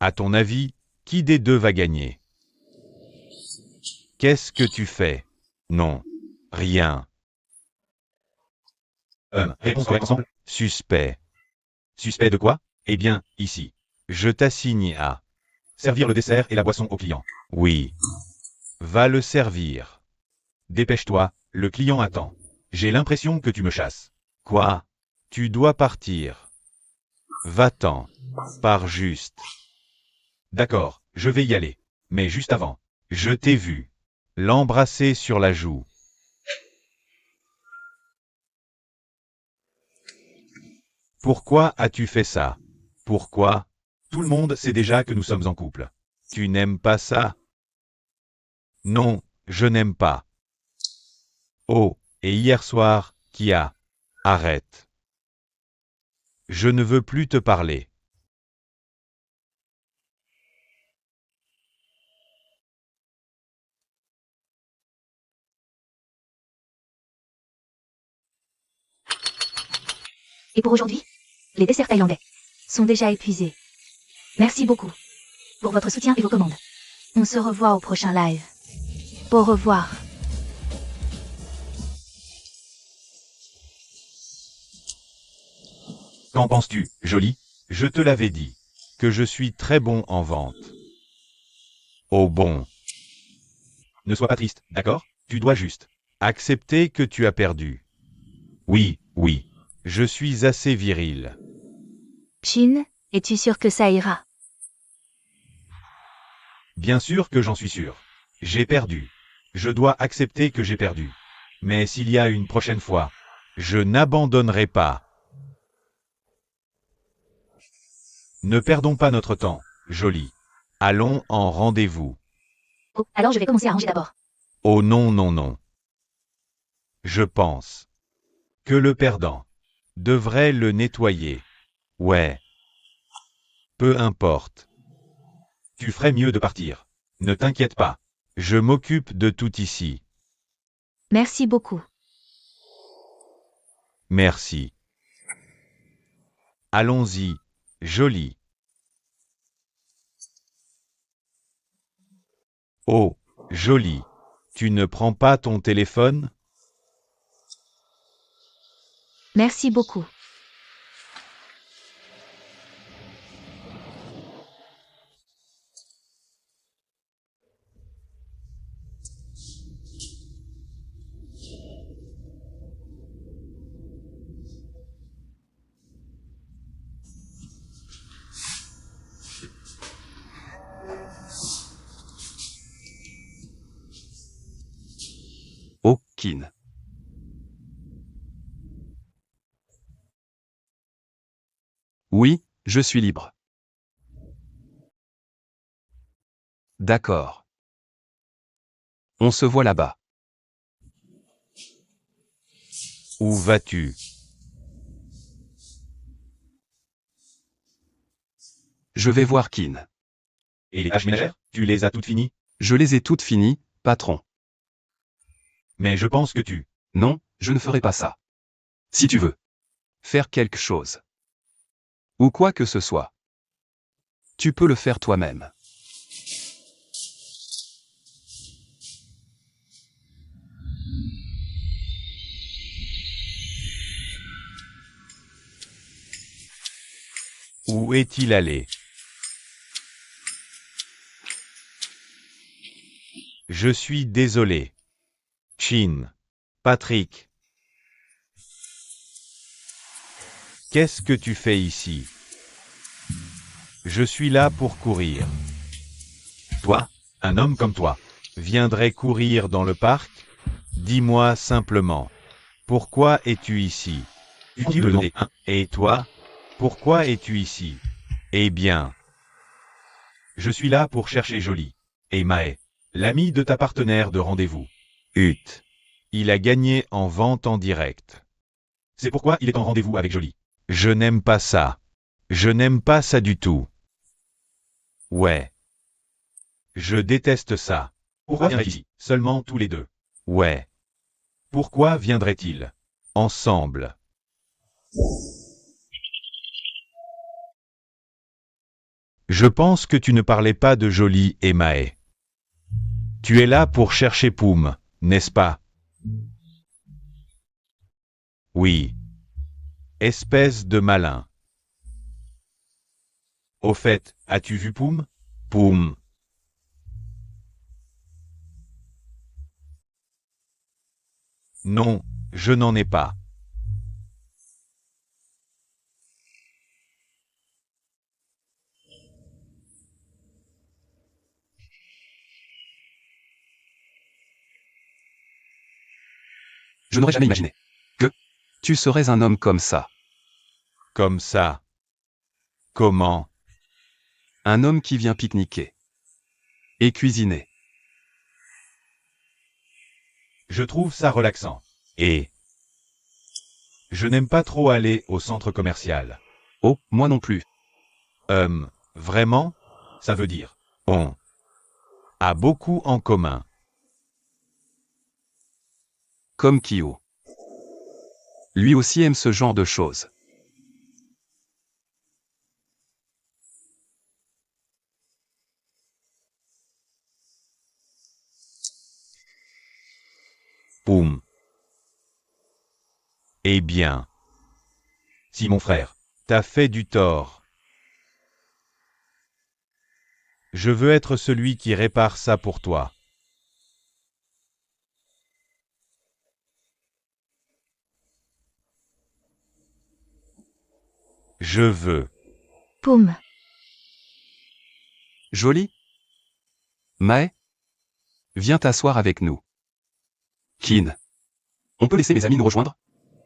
S2: À ton avis, qui des deux va gagner? Qu'est-ce que tu fais? Non. Rien.
S4: Réponse correcte ensemble.
S2: Suspect.
S4: Suspect de quoi?
S2: Eh bien, ici. Je t'assigne à.
S4: Servir le dessert et la boisson au client.
S2: Oui. Va le servir.
S4: Dépêche-toi, le client attend. J'ai l'impression que tu me chasses.
S2: Quoi? Tu dois partir. Va-t'en. Pars juste.
S4: D'accord, je vais y aller. Mais juste avant.
S2: Je t'ai vu. L'embrasser sur la joue. Pourquoi as-tu fait ça? Pourquoi?
S4: Tout le monde sait déjà que nous sommes en couple.
S2: Tu n'aimes pas ça? Non, je n'aime pas. Oh, et hier soir, qui a? Arrête. Je ne veux plus te parler.
S3: Et pour aujourd'hui, les desserts thaïlandais sont déjà épuisés. Merci beaucoup pour votre soutien et vos commandes. On se revoit au prochain live. Au revoir.
S4: Qu'en penses-tu, Jolie?
S2: Je te l'avais dit, que je suis très bon en vente. Oh bon.
S4: Ne sois pas triste, d'accord? Tu dois juste.
S2: Accepter que tu as perdu.
S4: Oui.
S2: Je suis assez viril.
S3: Chin, es-tu sûr que ça ira?
S4: Bien sûr que j'en suis sûr. J'ai perdu. Je dois accepter que j'ai perdu. Mais s'il y a une prochaine fois,
S2: Je n'abandonnerai pas.
S4: ne perdons pas notre temps,
S2: Joli. Allons en rendez-vous.
S3: Oh, alors je vais commencer à ranger d'abord.
S2: Oh non. Je pense
S4: que le perdant.
S2: devrait le nettoyer. Ouais. Peu importe.
S4: Tu ferais mieux de partir. Ne t'inquiète pas.
S2: Je m'occupe de tout ici.
S3: Merci beaucoup.
S2: Merci. Allons-y. Joli. Oh, joli. Tu ne prends pas ton téléphone?
S3: Merci beaucoup.
S1: Oh, Kin. Oui, je suis libre. D'accord. On se voit là-bas.
S2: Où vas-tu?
S1: Je vais voir Kin.
S4: Et les tâches ménagères, tu les as toutes finies?
S1: Je les ai toutes finies, patron.
S4: Mais je pense que tu...
S1: Non, je ne ferai pas ça. Si tu veux faire quelque chose, ou quoi que ce soit, tu peux le faire toi-même.
S2: Où est-il allé? Je suis désolé. Chin. Patrick. Qu'est-ce que tu fais ici? Je suis là pour courir.
S4: Toi, un homme comme toi.
S2: viendrait courir dans le parc? Dis-moi simplement. Pourquoi es-tu ici?
S4: Tu le demander.
S2: Et toi? Pourquoi es-tu ici? Eh bien,
S4: Je suis là pour chercher Jolie. Et Mae, l'ami de ta partenaire de rendez-vous.
S2: Hut. Il a gagné en vente en direct.
S4: C'est pourquoi il est en rendez-vous avec Jolie.
S2: Je n'aime pas ça. Je n'aime pas ça du tout. Ouais. Je déteste ça.
S4: Pourquoi viendrait ici, seulement tous les deux?
S2: Ouais.
S4: Pourquoi viendrait-il?
S2: Ensemble. Je pense que tu ne parlais pas de Jolie et Mae. Tu es là pour chercher Poum, n'est-ce pas? Oui. Espèce de malin.
S4: Au fait, as-tu vu Poum?
S2: Poum. Non, je n'en ai pas.
S1: Je n'aurais jamais imaginé que tu serais un homme comme ça.
S2: Comme ça. Comment?
S1: Un homme qui vient pique-niquer. Et cuisiner.
S4: Je trouve ça relaxant.
S2: Et
S4: Je n'aime pas trop aller au centre commercial.
S1: Oh, moi non plus.
S2: Vraiment?
S4: Ça veut dire.
S2: On a beaucoup en commun.
S1: Comme Kyo. Lui aussi aime ce genre de choses.
S2: Poum. Eh bien,
S4: Si mon frère.
S2: t'as fait du tort. Je veux être celui qui répare ça pour toi. Je veux.
S3: Poum.
S1: Joli? Mae? Viens t'asseoir avec nous. Kin. On peut laisser mes amis nous rejoindre?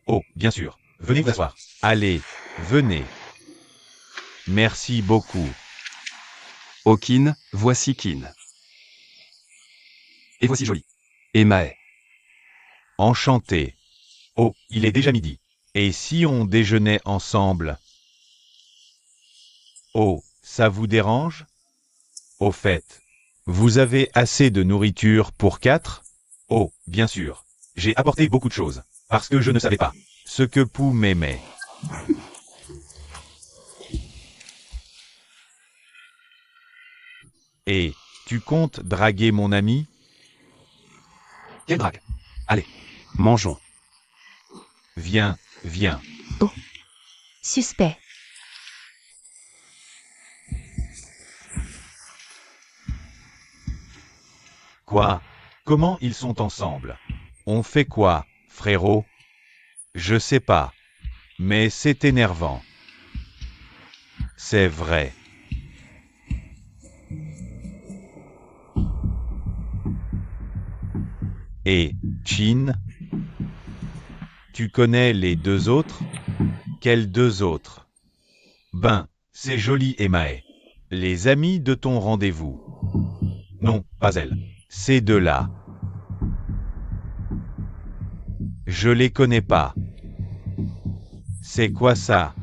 S4: Oh, bien sûr. Venez vous asseoir.
S2: Allez, venez. Merci beaucoup.
S1: Oh Kin, voici Kin. Et voici Jolie. Et Mae.
S2: Enchanté.
S4: Oh, il est déjà midi.
S2: Et si on déjeunait ensemble? Oh, ça vous dérange? Au fait, vous avez assez de nourriture pour 4?
S4: Oh, bien sûr. J'ai apporté beaucoup de choses. Parce que je ne savais pas.
S2: Ce que Poum aimait. Et, tu comptes draguer mon ami?
S1: Quelle drague. Allez, mangeons.
S2: Viens, viens.
S3: Suspect.
S2: Quoi?
S4: Comment ils sont ensemble?
S2: On fait quoi, frérot? Je sais pas. Mais c'est énervant. C'est vrai. Et, Chin? Tu connais les deux autres? Quels deux autres?
S4: Ben, c'est Jolie et Mae.
S2: Les amis de ton rendez-vous.
S4: Non, pas elle.
S2: Ces deux-là. Je les connais pas. C'est quoi ça?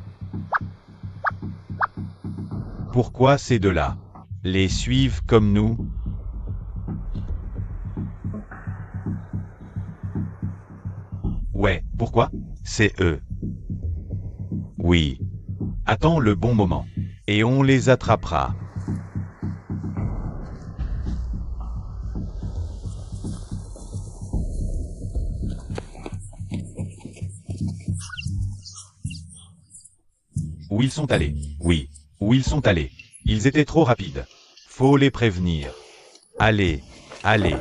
S2: Pourquoi ces deux-là les suivent comme nous?
S4: Ouais, pourquoi?
S2: C'est eux. Oui.
S4: Attends le bon moment.
S2: Et on les attrapera.
S4: Où ils sont allés?
S2: Oui.
S4: Où ils sont allés? Ils étaient trop rapides.
S2: Faut les prévenir. Allez, allez.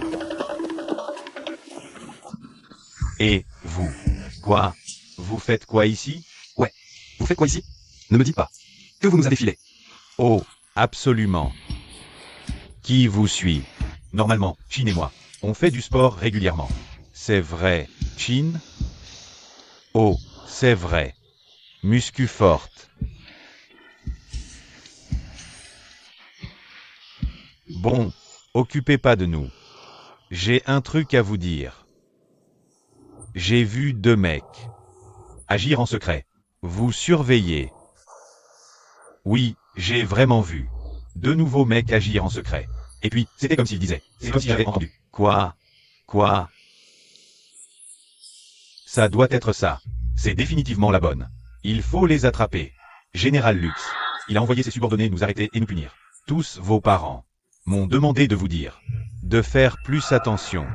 S2: Et vous?
S4: Quoi? Vous faites quoi ici?
S1: Vous faites quoi ici? Ne me dites pas que vous nous avez filé.
S2: Oh, absolument. Qui vous suit? Normalement, Chin et moi, on fait du sport régulièrement. C'est vrai, Chin? Oh, c'est vrai. Muscu forte. Bon, occupez pas de nous. J'ai un truc à vous dire. J'ai vu 2 mecs. Agir en secret. Vous surveillez. Oui, j'ai vraiment vu. 2 nouveaux mecs agir en secret. Et puis, c'était comme s'ils disaient. C'est comme si j'avais entendu. Quoi? Quoi? Ça doit être ça. C'est définitivement la bonne. Il faut les attraper. Général Lux. Il a envoyé ses subordonnés nous arrêter et nous punir. Tous vos parents m'ont demandé de vous dire. De faire plus attention.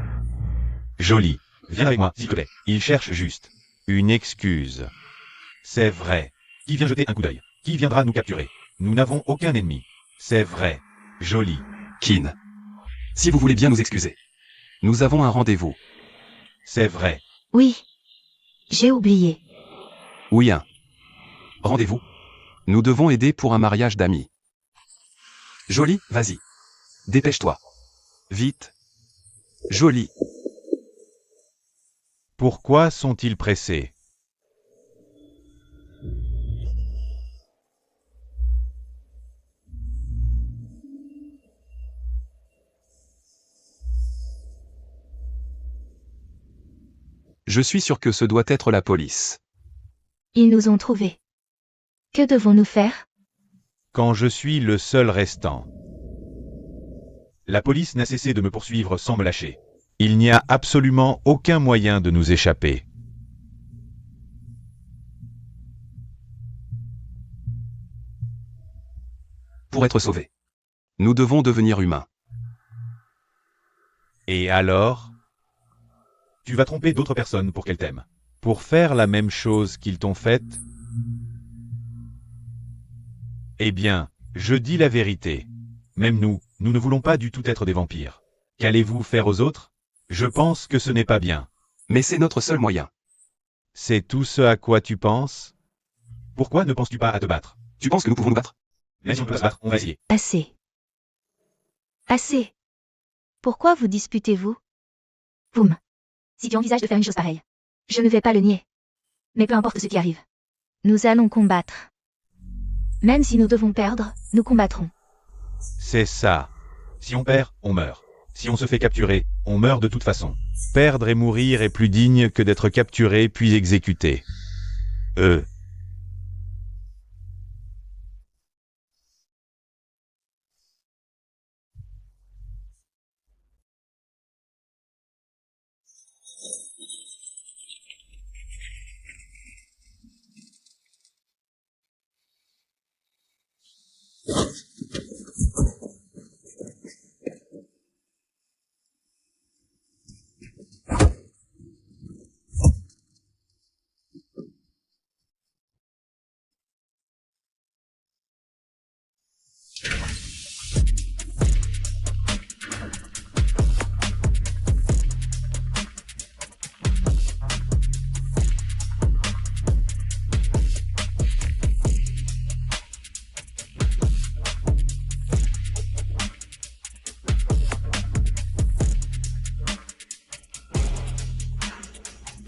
S2: Joli. Viens avec moi, s'il te plaît. Il cherche juste une excuse. C'est vrai. Qui vient jeter un coup d'œil? Qui viendra nous capturer? Nous n'avons aucun ennemi. C'est vrai. Joli.
S1: Kin. Si vous voulez bien nous excuser. Nous avons un rendez-vous.
S2: C'est vrai.
S3: Oui. J'ai oublié.
S1: Oui, un rendez-vous. Nous devons aider pour un mariage d'amis. Joli, vas-y. Dépêche-toi. Vite. Joli.
S2: Pourquoi sont-ils pressés?
S1: Je suis sûr que ce doit être la police.
S3: Ils nous ont trouvés. Que devons-nous faire?
S2: Quand je suis le seul restant. La police n'a cessé de me poursuivre sans me lâcher. Il n'y a absolument aucun moyen de nous échapper.
S1: Pour être sauvés. Nous devons devenir humains.
S2: Et alors? Tu vas tromper d'autres personnes pour qu'elles t'aiment. Pour faire la même chose qu'ils t'ont faite? Eh bien, je dis la vérité. Même nous, nous ne voulons pas du tout être des vampires. Qu'allez-vous faire aux autres? Je pense que ce n'est pas bien.
S1: Mais c'est notre seul moyen.
S2: C'est tout ce à quoi tu penses? Pourquoi ne penses-tu pas à te battre?
S1: Tu penses que nous pouvons nous battre?
S2: Mais si on peut se battre, on va essayer.
S3: Assez. Assez. Pourquoi vous disputez-vous? Boum. Si tu envisages de faire une chose pareille, je ne vais pas le nier. Mais peu importe ce qui arrive. Nous allons combattre. Même si nous devons perdre, nous combattrons.
S2: C'est ça. Si on perd, on meurt. Si on se fait capturer, on meurt de toute façon. Perdre et mourir est plus digne que d'être capturé puis exécuté.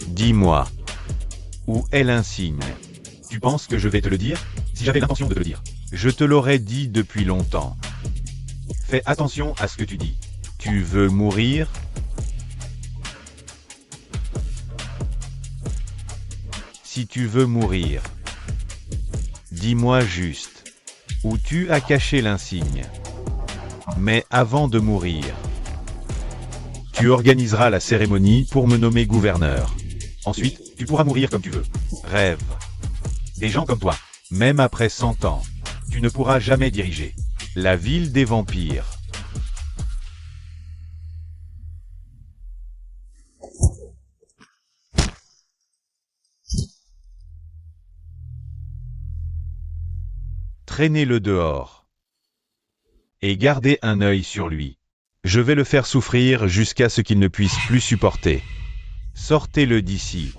S2: Dis-moi. Où est l'insigne? Tu penses que je vais te le dire? Si j'avais l'intention de te le dire. Je te l'aurais dit depuis longtemps. Fais attention à ce que tu dis. Tu veux mourir? Si tu veux mourir, dis-moi juste où tu as caché l'insigne. Mais avant de mourir, tu organiseras la cérémonie pour me nommer gouverneur. Ensuite, tu pourras mourir comme tu veux. Rêve. Des gens comme toi, même après 100 ans, tu ne pourras jamais diriger la ville des vampires. Traînez-le dehors. Et gardez un œil sur lui. Je vais le faire souffrir jusqu'à ce qu'il ne puisse plus supporter. Sortez-le d'ici.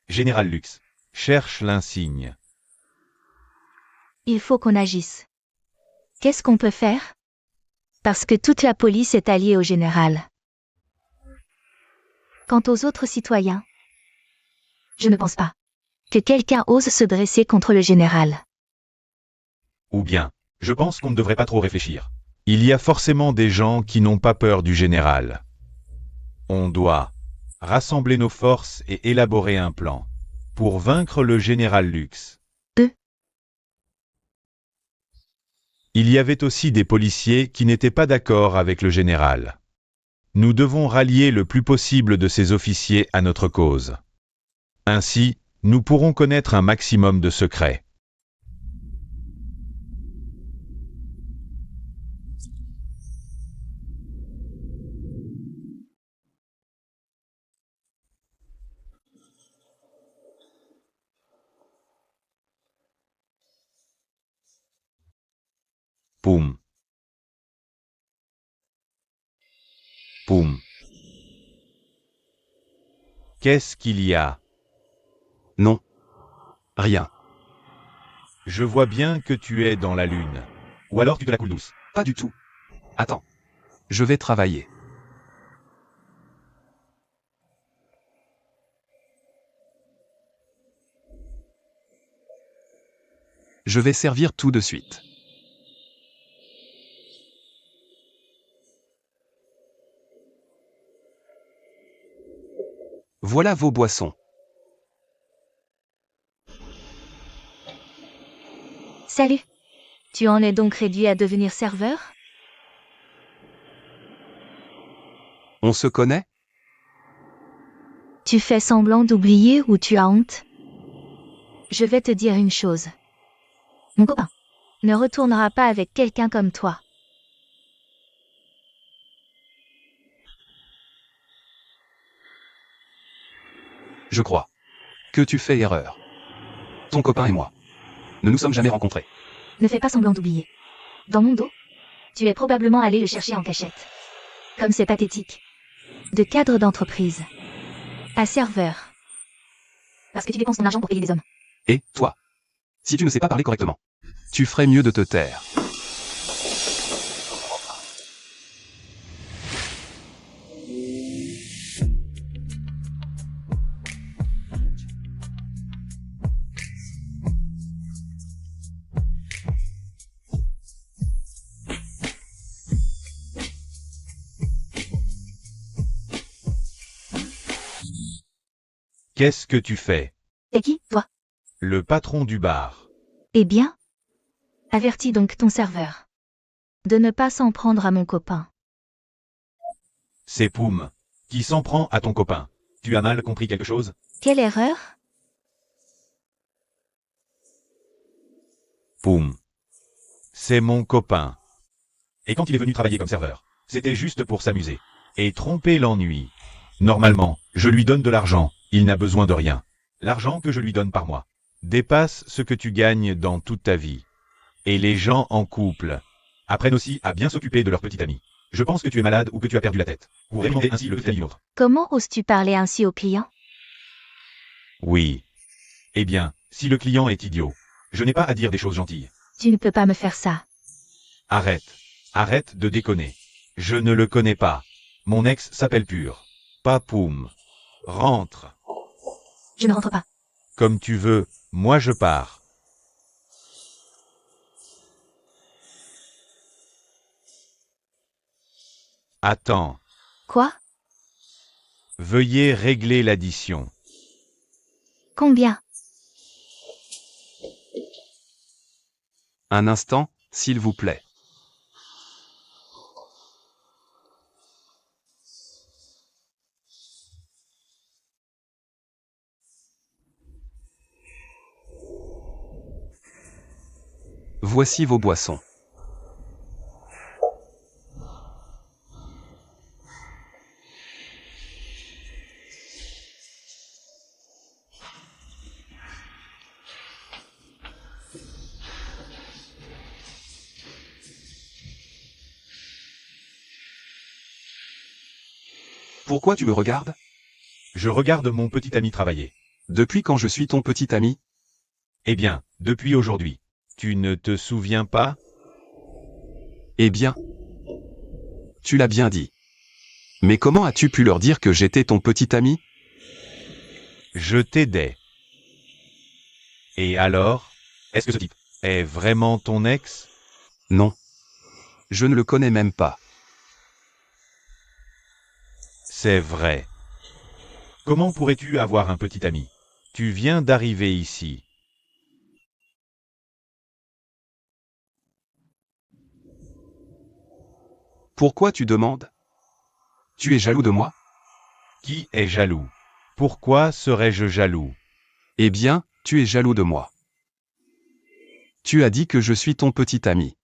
S2: Général Lux. Cherche l'insigne.
S3: Il faut qu'on agisse. Qu'est-ce qu'on peut faire? Parce que toute la police est alliée au général. Quant aux autres citoyens, je ne pense pas que quelqu'un ose se dresser contre le général.
S2: Ou bien, je pense qu'on ne devrait pas trop réfléchir. Il y a forcément des gens qui n'ont pas peur du général. On doit rassembler nos forces et élaborer un plan pour vaincre le général Lux. Il y avait aussi des policiers qui n'étaient pas d'accord avec le général. Nous devons rallier le plus possible de ces officiers à notre cause. Ainsi, nous pourrons connaître un maximum de secrets. Poum. Poum. Qu'est-ce qu'il y a?
S1: Non. Rien.
S2: Je vois bien que tu es dans la lune. Ou alors tu te la coules douce.
S1: Pas du tout. Attends. Je vais travailler. Je vais servir tout de suite. Voilà vos boissons.
S3: Salut. Tu en es donc réduit à devenir serveur?
S1: On se connaît?
S3: Tu fais semblant d'oublier ou tu as honte? Je vais te dire une chose. Mon copain ne retournera pas avec quelqu'un comme toi.
S1: Je crois que tu fais erreur. Ton copain et moi ne nous sommes jamais rencontrés.
S3: Ne fais pas semblant d'oublier. Dans mon dos, tu es probablement allé le chercher en cachette. Comme c'est pathétique. De cadre d'entreprise à serveur. Parce que tu dépenses ton argent pour payer des hommes.
S1: Et, toi, si tu ne sais pas parler correctement, tu ferais mieux de te taire.
S2: Qu'est-ce que tu fais?
S3: Et qui, toi?
S2: Le patron du bar.
S3: Eh bien, avertis donc ton serveur de ne pas s'en prendre à mon copain.
S2: C'est Poum qui s'en prend à ton copain. Tu as mal compris quelque chose?
S3: Quelle erreur?
S2: Poum. C'est mon copain. Et quand il est venu travailler comme serveur, c'était juste pour s'amuser. Et tromper l'ennui. Normalement, je lui donne de l'argent, il n'a besoin de rien. L'argent que je lui donne par mois dépasse ce que tu gagnes dans toute ta vie. Et les gens en couple apprennent aussi à bien s'occuper de leur petit ami. Je pense que tu es malade ou que tu as perdu la tête. Vous répondez ainsi le tel autre.
S3: Comment oses-tu parler ainsi au client?
S2: Oui. Eh bien, si le client est idiot, je n'ai pas à dire des choses gentilles.
S3: Tu ne peux pas me faire ça.
S2: Arrête. Arrête de déconner. Je ne le connais pas. Mon ex s'appelle Pur. Pas Poum. Rentre.
S3: Je ne rentre pas.
S2: Comme tu veux, moi je pars. Attends.
S3: Quoi?
S2: Veuillez régler l'addition.
S3: Combien?
S1: Un instant, s'il vous plaît. Voici vos boissons. Pourquoi tu me regardes?
S2: Je regarde mon petit ami travailler.
S1: Depuis quand je suis ton petit ami?
S2: Eh bien, depuis aujourd'hui. Tu ne te souviens pas?
S1: Eh bien. Tu l'as bien dit. Mais comment as-tu pu leur dire que j'étais ton petit ami?
S2: Je t'aidais. Et alors? Est-ce que ce type est vraiment ton ex?
S1: Non. Je ne le connais même pas.
S2: C'est vrai. Comment pourrais-tu avoir un petit ami? Tu viens d'arriver ici.
S1: Pourquoi tu demandes? Tu es jaloux de moi?
S2: Qui est jaloux? Pourquoi serais-je jaloux?
S1: Eh bien, tu es jaloux de moi. Tu as dit que je suis ton petit ami.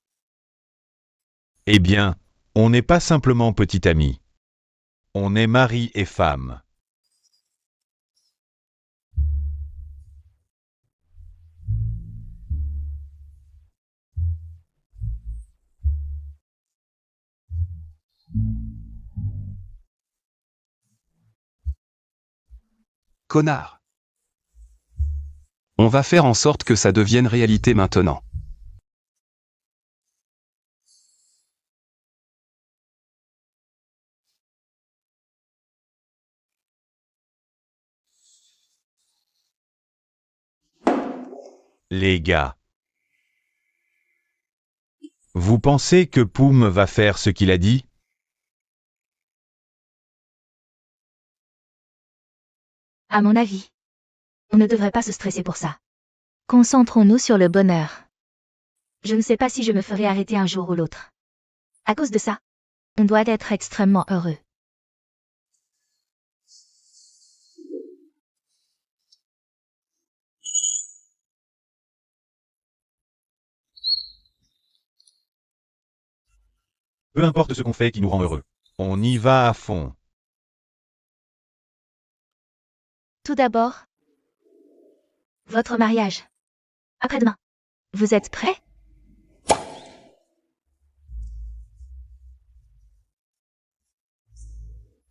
S2: Eh bien, on n'est pas simplement petit ami. On est mari et femme.
S1: Connard. On va faire en sorte que ça devienne réalité maintenant.
S2: Les gars. Vous pensez que Poum va faire ce qu'il a dit?
S3: À mon avis, on ne devrait pas se stresser pour ça. Concentrons-nous sur le bonheur. Je ne sais pas si je me ferai arrêter un jour ou l'autre. À cause de ça, on doit être extrêmement heureux.
S2: Peu importe ce qu'on fait qui nous rend heureux. On y va à fond.
S3: Tout d'abord, votre mariage. Après-demain. Vous êtes prêts?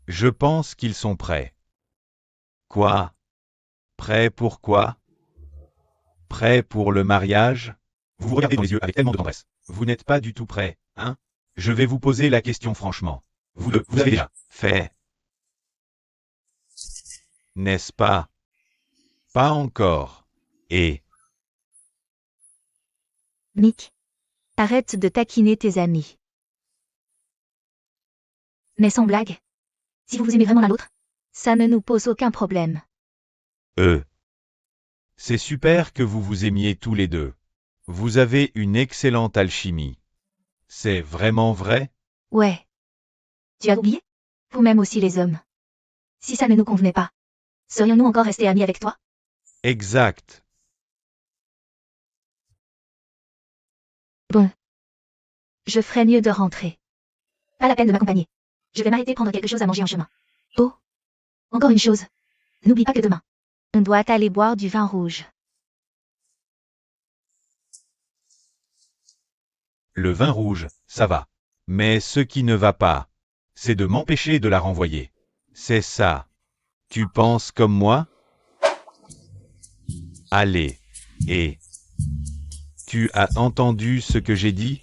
S2: Je pense qu'ils sont prêts. Quoi? Prêts pour quoi? Prêts pour le mariage? Vous vous regardez dans les yeux avec tellement de tendresse. Vous n'êtes pas du tout prêts, hein? Je vais vous poser la question franchement. Vous deux, vous avez déjà fait? N'est-ce pas? Pas encore. Et
S3: Nick, arrête de taquiner tes amis. Mais sans blague. Si vous vous aimez vraiment l'un l'autre, ça ne nous pose aucun problème.
S2: c'est super que vous vous aimiez tous les deux. Vous avez une excellente alchimie. C'est vraiment vrai?
S3: Ouais. Tu as oublié? Vous-même aussi les hommes. Si ça ne nous convenait pas, serions-nous encore restés amis avec toi?
S2: Exact.
S3: Bon. Je ferais mieux de rentrer. Pas la peine de m'accompagner. Je vais m'arrêter prendre quelque chose à manger en chemin. Oh. Encore une chose. N'oublie pas que demain, on doit aller boire du vin rouge.
S2: Le vin rouge, ça va. Mais ce qui ne va pas, c'est de m'empêcher de la renvoyer. C'est ça. Tu penses comme moi? Allez. Et tu as entendu ce que j'ai dit?